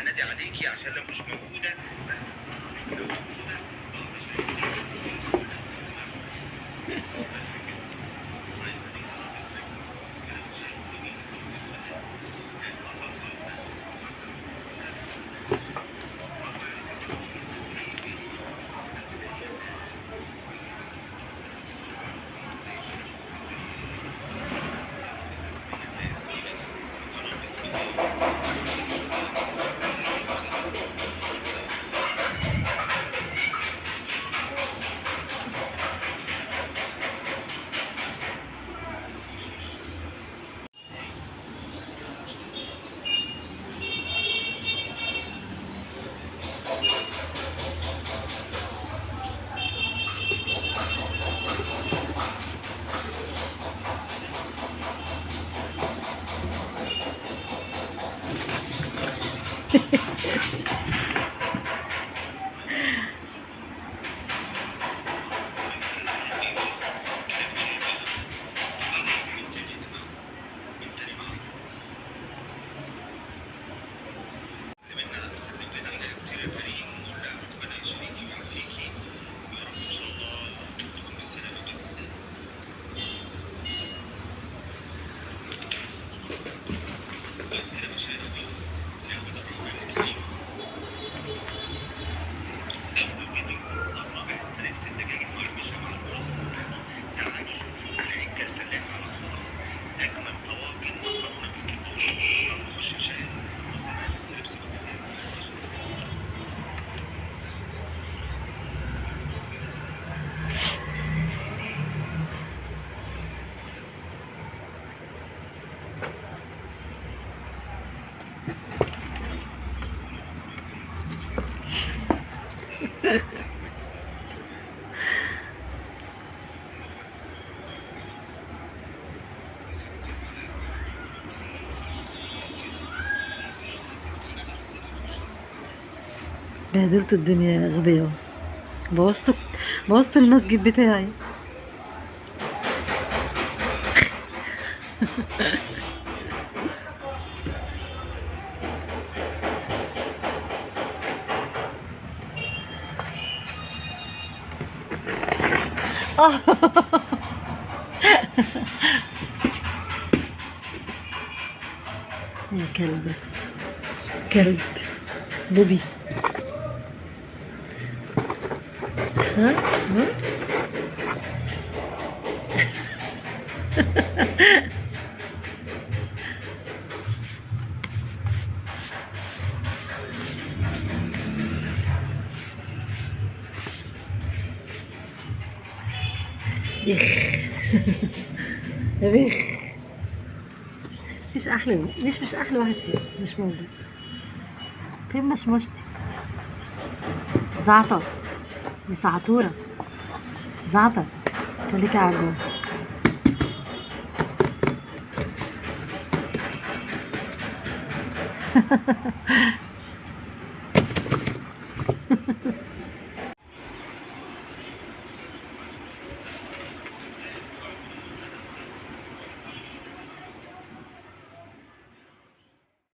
هنادي عليكي عشان لو مش موجودة. بهدلت الدنيا يا غبية. بوظت المسجد بتاعي. يا كلب كلب بوبي. ها ها يخ بخ. مش احلى مش احلى واحد فيهم مش موجود. فين مشمشتي؟ زعتر دي سعتورة. زعتر خليكي قاعدة جوه.